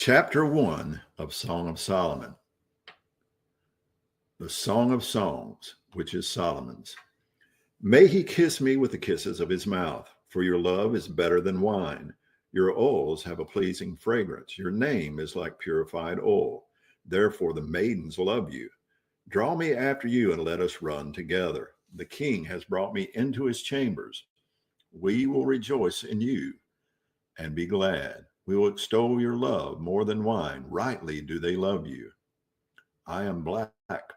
Chapter 1 of Song of Solomon. The Song of Songs, which is Solomon's. May he kiss me with the kisses of his mouth, for your love is better than wine. Your oils have a pleasing fragrance. Your name is like purified oil. Therefore the maidens love you. Draw me after you and let us run together. The king has brought me into his chambers. We will rejoice in you and be glad. We will extol your love more than wine. Rightly do they love you. I am black,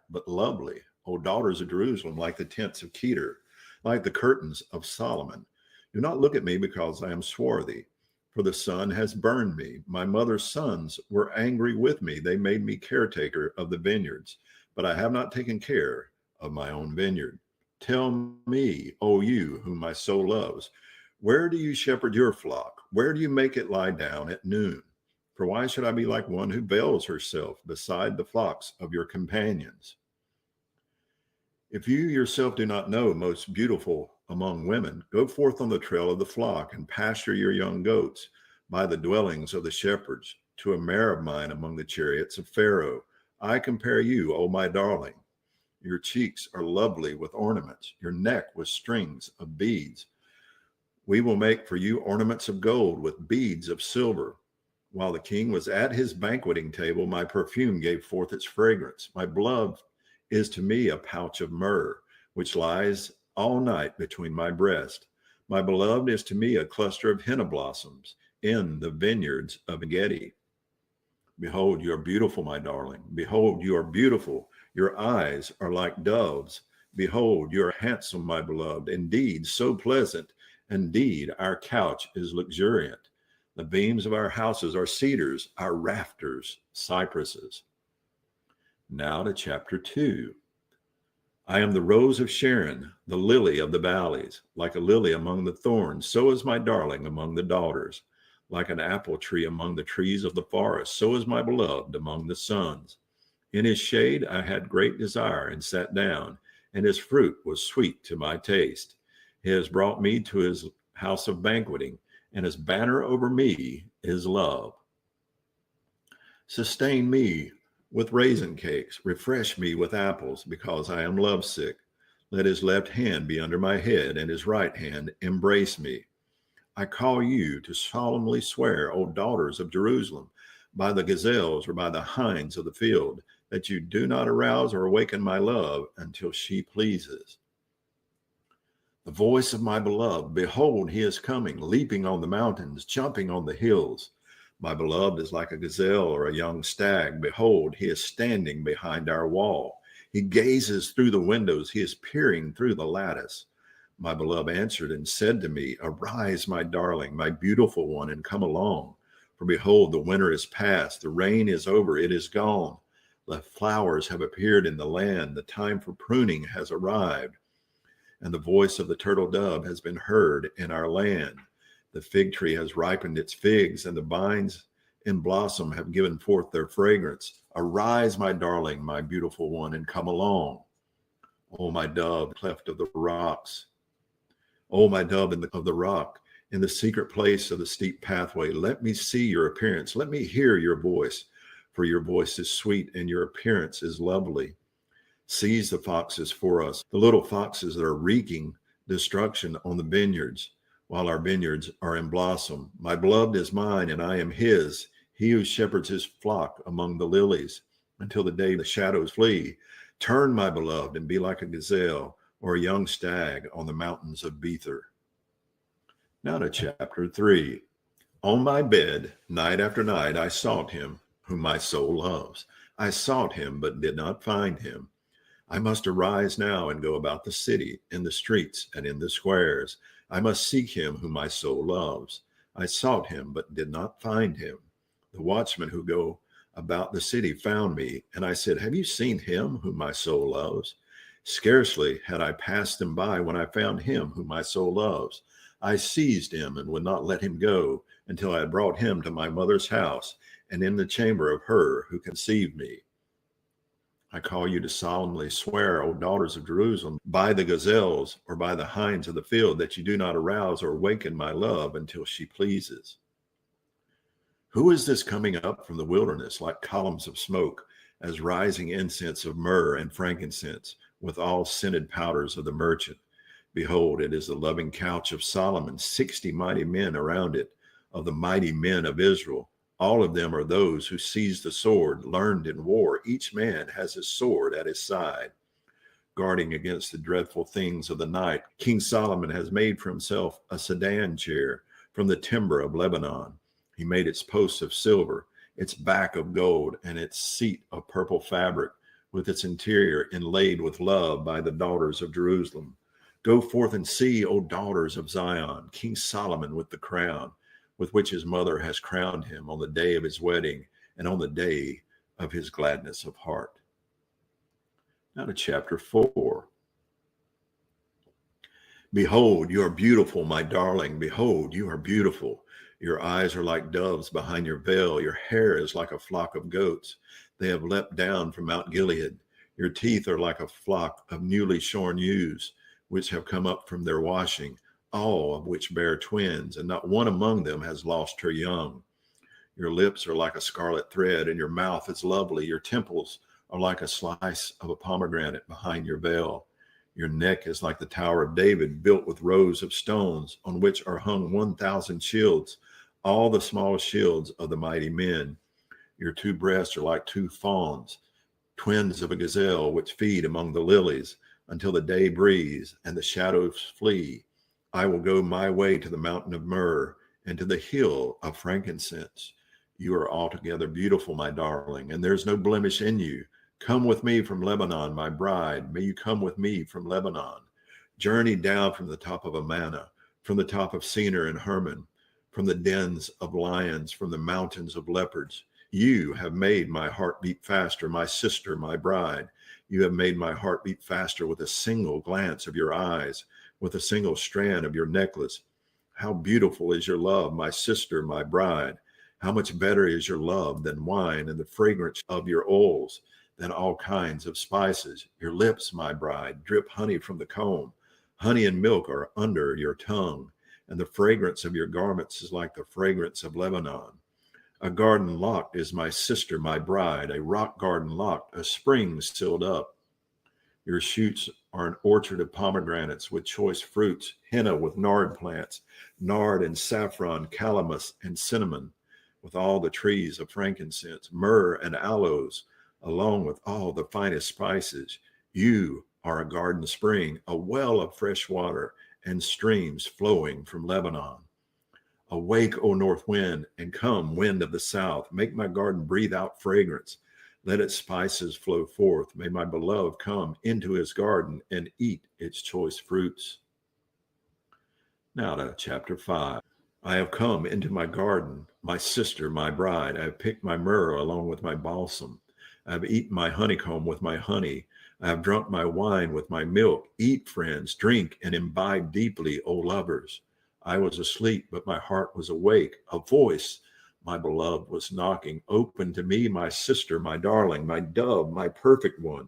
but lovely, O daughters of Jerusalem, like the tents of Kedar, like the curtains of Solomon. Do not look at me because I am swarthy, for the sun has burned me. My mother's sons were angry with me. They made me caretaker of the vineyards, but I have not taken care of my own vineyard. Tell me, O you whom my soul loves, where do you shepherd your flock? Where do you make it lie down at noon? For why should I be like one who veils herself beside the flocks of your companions? If you yourself do not know, most beautiful among women, go forth on the trail of the flock and pasture your young goats by the dwellings of the shepherds, to a mare of mine among the chariots of Pharaoh. I compare you, O my darling. Your cheeks are lovely with ornaments, your neck with strings of beads. We will make for you ornaments of gold with beads of silver. While the king was at his banqueting table, my perfume gave forth its fragrance. My beloved is to me a pouch of myrrh, which lies all night between my breast. My beloved is to me a cluster of henna blossoms in the vineyards of Engedi. Behold, you are beautiful, my darling. Behold, you are beautiful. Your eyes are like doves. Behold, you are handsome, my beloved. Indeed, so pleasant. Indeed, our couch is luxuriant. The beams of our houses are cedars, our rafters, cypresses. Now to chapter 2. I am the rose of Sharon, the lily of the valleys. Like a lily among the thorns, so is my darling among the daughters. Like an apple tree among the trees of the forest, so is my beloved among the sons. In his shade I had great desire and sat down, and his fruit was sweet to my taste. He has brought me to his house of banqueting, and his banner over me is love. Sustain me with raisin cakes, refresh me with apples, because I am lovesick. Let his left hand be under my head, and his right hand embrace me. I call you to solemnly swear, O daughters of Jerusalem, by the gazelles or by the hinds of the field, that you do not arouse or awaken my love until she pleases. The voice of my beloved, behold, he is coming, leaping on the mountains, jumping on the hills. My beloved is like a gazelle or a young stag. Behold, he is standing behind our wall. He gazes through the windows. He is peering through the lattice. My beloved answered and said to me, arise, my darling, my beautiful one, and come along. For behold, the winter is past. The rain is over. It is gone. The flowers have appeared in the land. The time for pruning has arrived. And the voice of the turtle dove has been heard in our land. The fig tree has ripened its figs, and the vines in blossom have given forth their fragrance. Arise, my darling, my beautiful one, and come along. O my dove, cleft of the rocks. O my dove of the rock, in the secret place of the steep pathway, let me see your appearance. Let me hear your voice, for your voice is sweet and your appearance is lovely. Seize the foxes for us, the little foxes that are wreaking destruction on the vineyards, while our vineyards are in blossom. My beloved is mine, and I am his, he who shepherds his flock among the lilies, until the day the shadows flee. Turn, my beloved, and be like a gazelle or a young stag on the mountains of Bether. Now to chapter 3. On my bed, night after night, I sought him whom my soul loves. I sought him, but did not find him. I must arise now and go about the city, in the streets and in the squares. I must seek him whom my soul loves. I sought him, but did not find him. The watchmen who go about the city found me, and I said, have you seen him whom my soul loves? Scarcely had I passed them by when I found him whom my soul loves. I seized him and would not let him go until I had brought him to my mother's house and in the chamber of her who conceived me. I call you to solemnly swear, O daughters of Jerusalem, by the gazelles or by the hinds of the field, that you do not arouse or awaken my love until she pleases. Who is this coming up from the wilderness like columns of smoke, as rising incense of myrrh and frankincense, with all scented powders of the merchant? Behold, it is the loving couch of Solomon, 60 mighty men around it, of the mighty men of Israel. All of them are those who seized the sword, learned in war. Each man has his sword at his side, guarding against the dreadful things of the night. King Solomon has made for himself a sedan chair from the timber of Lebanon. He made its posts of silver, its back of gold, and its seat of purple fabric, with its interior inlaid with love by the daughters of Jerusalem. Go forth and see, O daughters of Zion, King Solomon with the crown, with which his mother has crowned him on the day of his wedding and on the day of his gladness of heart. Now to chapter 4. Behold, you are beautiful, my darling. Behold, you are beautiful. Your eyes are like doves behind your veil. Your hair is like a flock of goats. They have leapt down from Mount Gilead. Your teeth are like a flock of newly shorn ewes, which have come up from their washing, all of which bear twins, and not one among them has lost her young. Your lips are like a scarlet thread, and your mouth is lovely. Your temples are like a slice of a pomegranate behind your veil. Your neck is like the Tower of David, built with rows of stones, on which are hung 1,000 shields, all the small shields of the mighty men. Your two breasts are like two fawns, twins of a gazelle, which feed among the lilies, until the day breeze and the shadows flee. I will go my way to the mountain of myrrh and to the hill of frankincense. You are altogether beautiful, my darling, and there's no blemish in you. Come with me from Lebanon, my bride. May you come with me from Lebanon. Journey down from the top of Amana, from the top of Senir and Hermon, from the dens of lions, from the mountains of leopards. You have made my heart beat faster, my sister, my bride. You have made my heart beat faster with a single glance of your eyes, with a single strand of your necklace. How beautiful is your love, my sister, my bride. How much better is your love than wine, and the fragrance of your oils than all kinds of spices. Your lips, my bride, drip honey from the comb. Honey and milk are under your tongue, and the fragrance of your garments is like the fragrance of Lebanon. A garden locked is my sister, my bride, a rock garden locked, a spring sealed up. Your shoots are an orchard of pomegranates with choice fruits, henna with nard plants, nard and saffron, calamus and cinnamon, with all the trees of frankincense, myrrh and aloes, along with all the finest spices. You are a garden spring, a well of fresh water, and streams flowing from Lebanon. Awake, O north wind, and come, wind of the south. Make my garden breathe out fragrance. Let its spices flow forth. May my beloved come into his garden and eat its choice fruits. Now to chapter 5. I have come into my garden, my sister, my bride. I have picked my myrrh along with my balsam. I have eaten my honeycomb with my honey. I have drunk my wine with my milk. Eat, friends, drink, and imbibe deeply, O lovers. I was asleep, but my heart was awake. A voice, my beloved, was knocking. Open to me, my sister, my darling, my dove, my perfect one.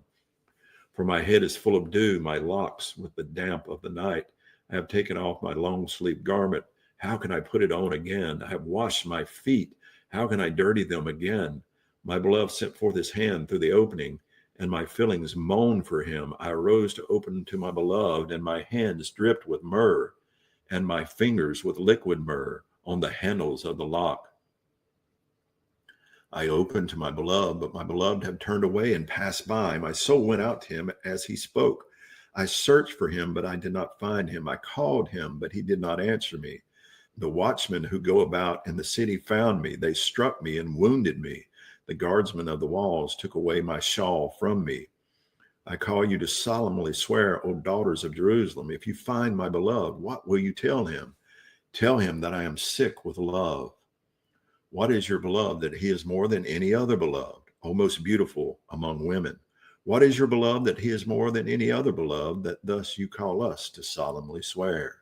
For my head is full of dew, my locks with the damp of the night. I have taken off my long sleeve garment. How can I put it on again? I have washed my feet. How can I dirty them again? My beloved sent forth his hand through the opening, and my feelings moaned for him. I arose to open to my beloved, and my hands dripped with myrrh, and my fingers with liquid myrrh on the handles of the lock. I opened to my beloved, but my beloved had turned away and passed by. My soul went out to him as he spoke. I searched for him, but I did not find him. I called him, but he did not answer me. The watchmen who go about in the city found me. They struck me and wounded me. The guardsmen of the walls took away my shawl from me. I call you to solemnly swear, O daughters of Jerusalem, if you find my beloved, what will you tell him? Tell him that I am sick with love. What is your beloved, that he is more than any other beloved, O most beautiful among women? What is your beloved, that he is more than any other beloved, that thus you call us to solemnly swear?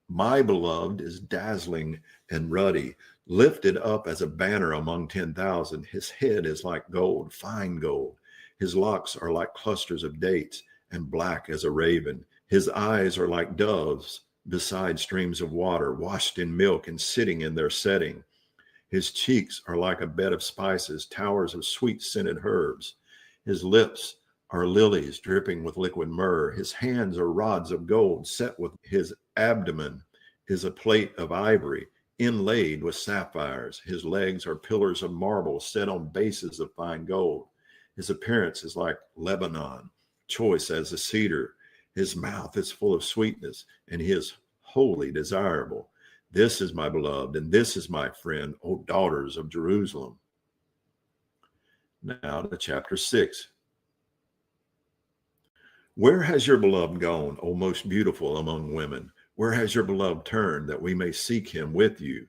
My beloved is dazzling and ruddy, lifted up as a banner among 10,000. His head is like gold, fine gold. His locks are like clusters of dates and black as a raven. His eyes are like doves beside streams of water, washed in milk and sitting in their setting. His cheeks are like a bed of spices, towers of sweet-scented herbs. His lips are lilies dripping with liquid myrrh. His hands are rods of gold set with his abdomen is a plate of ivory inlaid with sapphires. His legs are pillars of marble set on bases of fine gold. His appearance is like Lebanon, choice as a cedar. His mouth is full of sweetness, and he is wholly desirable. This is my beloved, and this is my friend, O daughters of Jerusalem. Now to chapter 6. Where has your beloved gone, O most beautiful among women? Where has your beloved turned, that we may seek him with you?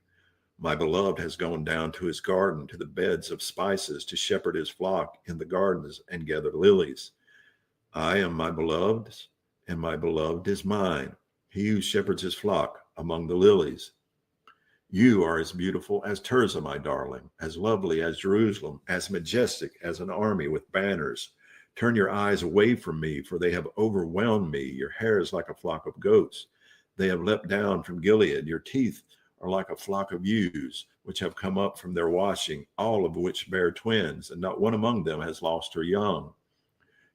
My beloved has gone down to his garden, to the beds of spices, to shepherd his flock in the gardens and gather lilies. I am my beloved's, and my beloved is mine, he who shepherds his flock among the lilies. You are as beautiful as Tirzah, my darling, as lovely as Jerusalem, as majestic as an army with banners. Turn your eyes away from me, for they have overwhelmed me. Your hair is like a flock of goats. They have leapt down from Gilead. Your teeth are like a flock of ewes, which have come up from their washing, all of which bear twins, and not one among them has lost her young.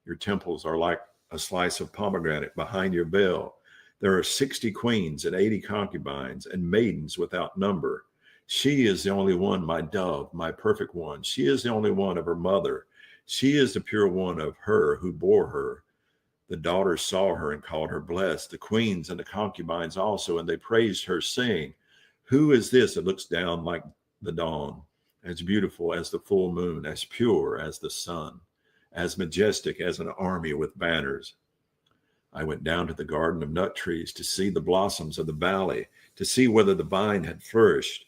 Your temples are like a slice of pomegranate behind your veil. There are 60 queens and 80 concubines and maidens without number. She is the only one, my dove, my perfect one. She is the only one of her mother. She is the pure one of her who bore her. The daughters saw her and called her blessed, the queens and the concubines also, and they praised her, saying, Who is this that looks down like the dawn, as beautiful as the full moon, as pure as the sun, as majestic as an army with banners? I went down to the garden of nut trees to see the blossoms of the valley, to see whether the vine had flourished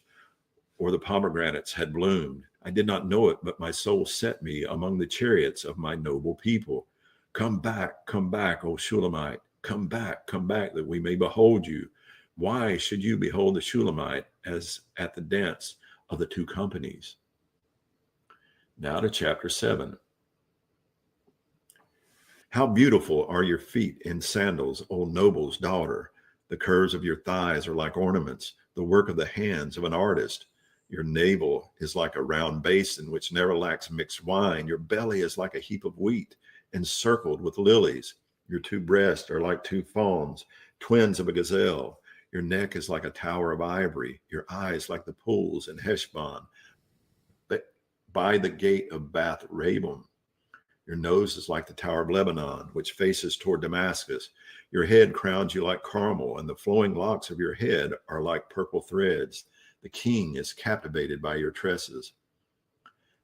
or the pomegranates had bloomed. I did not know it, but my soul set me among the chariots of my noble people. Come back, O Shulamite. Come back, that we may behold you. Why should you behold the Shulamite as at the dance of the two companies? Now to chapter 7. How beautiful are your feet in sandals, O noble's daughter. The curves of your thighs are like ornaments, the work of the hands of an artist. Your navel is like a round basin which never lacks mixed wine. Your belly is like a heap of wheat, encircled with lilies. Your two breasts are like two fawns, twins of a gazelle. Your neck is like a tower of ivory. Your eyes like the pools in Heshbon, by the gate of Bath Rabim. Your nose is like the Tower of Lebanon, which faces toward Damascus. Your head crowns you like Carmel, and the flowing locks of your head are like purple threads. The king is captivated by your tresses.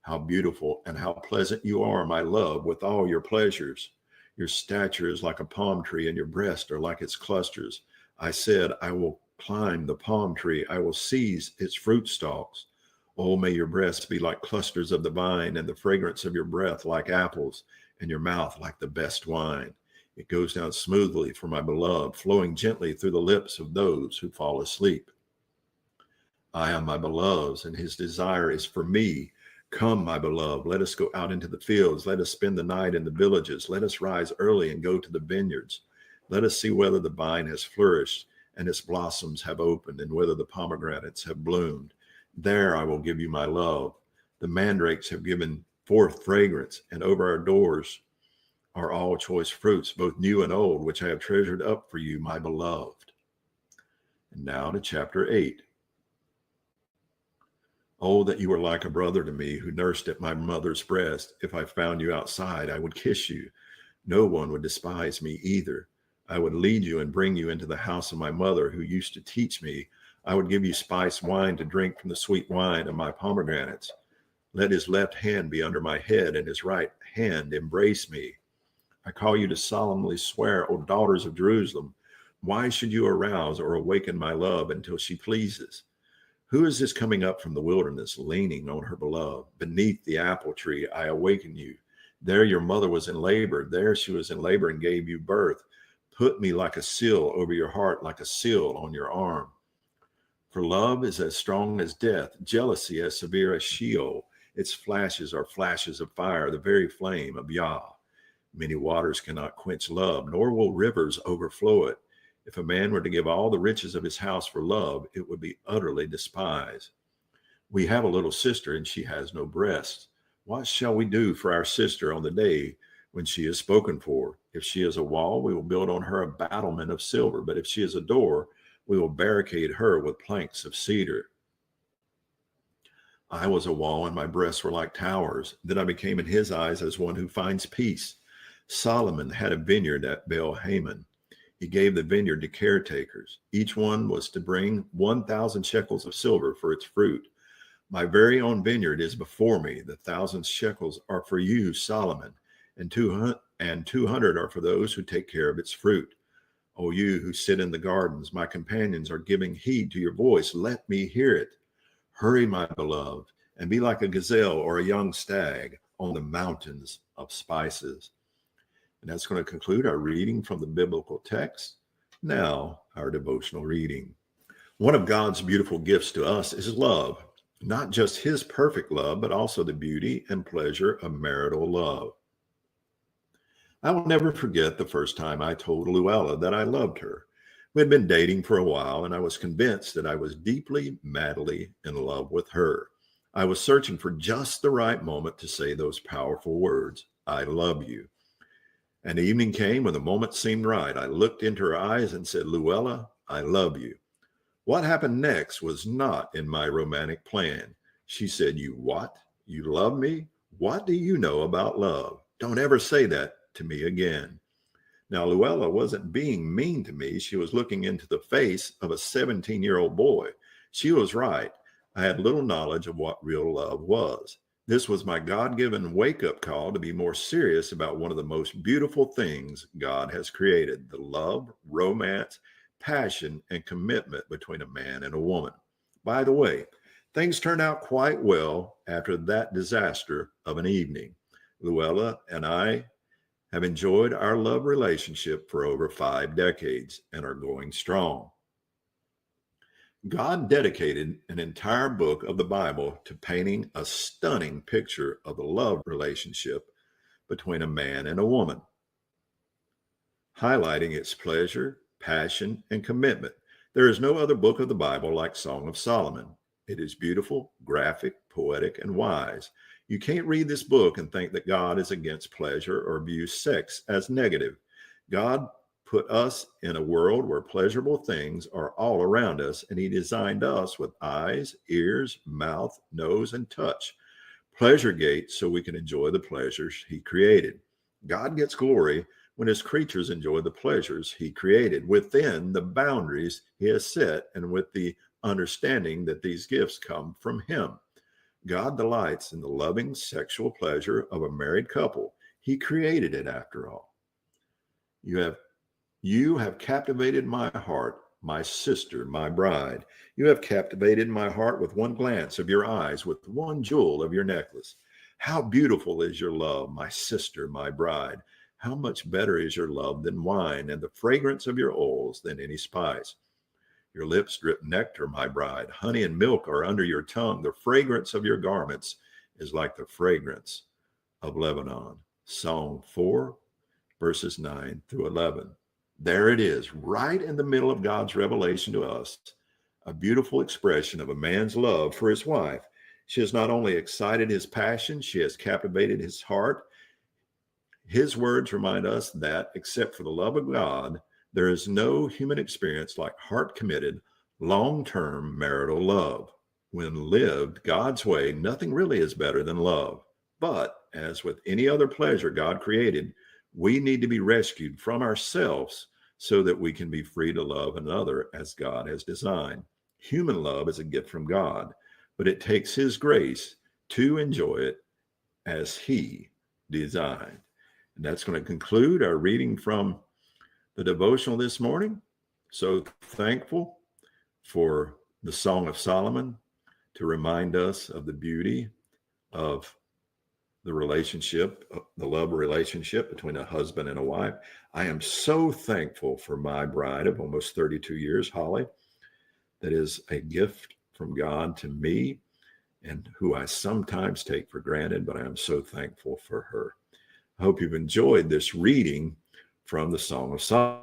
How beautiful and how pleasant you are, my love, with all your pleasures. Your stature is like a palm tree, and your breasts are like its clusters. I said, I will climb the palm tree. I will seize its fruit stalks. Oh, may your breasts be like clusters of the vine, and the fragrance of your breath like apples, and your mouth like the best wine. It goes down smoothly for my beloved, flowing gently through the lips of those who fall asleep. I am my beloved's, and his desire is for me. Come, my beloved, let us go out into the fields. Let us spend the night in the villages. Let us rise early and go to the vineyards. Let us see whether the vine has flourished and its blossoms have opened, and whether the pomegranates have bloomed. There I will give you my love. The mandrakes have given forth fragrance, and over our doors are all choice fruits, both new and old, which I have treasured up for you, my beloved. And now to chapter 8. Oh, that you were like a brother to me, who nursed at my mother's breast. If I found you outside, I would kiss you. No one would despise me either. I would lead you and bring you into the house of my mother, who used to teach me. I would give you spiced wine to drink from the sweet wine of my pomegranates. Let his left hand be under my head, and his right hand embrace me. I call you to solemnly swear, O daughters of Jerusalem. Why should you arouse or awaken my love until she pleases? Who is this coming up from the wilderness, leaning on her beloved? Beneath the apple tree, I awaken you. There your mother was in labor. There she was in labor and gave you birth. Put me like a seal over your heart, like a seal on your arm. For love is as strong as death, jealousy as severe as Sheol. Its flashes are flashes of fire, the very flame of Yah. Many waters cannot quench love, nor will rivers overflow it. If a man were to give all the riches of his house for love, it would be utterly despised. We have a little sister, and she has no breasts. What shall we do for our sister on the day when she is spoken for? If she is a wall, we will build on her a battlement of silver. But if she is a door, we will barricade her with planks of cedar. I was a wall, and my breasts were like towers. Then I became in his eyes as one who finds peace. Solomon had a vineyard at Baal-Hamon. He gave the vineyard to caretakers. Each one was to bring 1,000 shekels of silver for its fruit. My very own vineyard is before me. The 1,000 shekels are for you, Solomon, and 200 are for those who take care of its fruit. O you who sit in the gardens, my companions are giving heed to your voice. Let me hear it. Hurry, my beloved, and be like a gazelle or a young stag on the mountains of spices. And that's going to conclude our reading from the biblical text. Now, our devotional reading. One of God's beautiful gifts to us is love, not just his perfect love, but also the beauty and pleasure of marital love. I will never forget the first time I told Luella that I loved her. We had been dating for a while, and I was convinced that I was deeply, madly in love with her. I was searching for just the right moment to say those powerful words, I love you. An evening came when the moment seemed right. I looked into her eyes and said, Luella, I love you. What happened next was not in my romantic plan. She said, you what? You love me? What do you know about love? Don't ever say that to me again. Now, Luella wasn't being mean to me. She was looking into the face of a 17-year-old boy. She was right. I had little knowledge of what real love was. This was my God-given wake-up call to be more serious about one of the most beautiful things God has created, the love, romance, passion, and commitment between a man and a woman. By the way, things turned out quite well after that disaster of an evening. Luella and I have enjoyed our love relationship for over 5 decades and are going strong. God dedicated an entire book of the Bible to painting a stunning picture of the love relationship between a man and a woman, highlighting its pleasure, passion, and commitment. There is no other book of the Bible like Song of Solomon. It is beautiful, graphic, poetic, and wise. You can't read this book and think that God is against pleasure or views sex as negative. God put us in a world where pleasurable things are all around us, and he designed us with eyes, ears, mouth, nose, and touch. Pleasure gates so we can enjoy the pleasures he created. God gets glory when his creatures enjoy the pleasures he created within the boundaries he has set and with the understanding that these gifts come from him. God delights in the loving sexual pleasure of a married couple. He created it after all. You have captivated my heart, my sister, my bride. You have captivated my heart with one glance of your eyes, with one jewel of your necklace. How beautiful is your love, my sister, my bride. How much better is your love than wine, and the fragrance of your oils than any spice. Your lips drip nectar, my bride. Honey and milk are under your tongue. The fragrance of your garments is like the fragrance of Lebanon. Psalm 4, verses 9 through 11. There it is, right in the middle of God's revelation to us, a beautiful expression of a man's love for his wife. She has not only excited his passion, she has captivated his heart. His words remind us that, except for the love of God, there is no human experience like heart-committed, long-term marital love. When lived God's way, nothing really is better than love. But, as with any other pleasure God created, we need to be rescued from ourselves so that we can be free to love another as God has designed. Human love is a gift from God, but it takes his grace to enjoy it as he designed. And that's going to conclude our reading from the devotional this morning. So thankful for the Song of Solomon to remind us of the beauty of the relationship, the love relationship between a husband and a wife. I am so thankful for my bride of almost 32 years, Holly, that is a gift from God to me and who I sometimes take for granted, but I am so thankful for her. I hope you've enjoyed this reading from the Song of Solomon.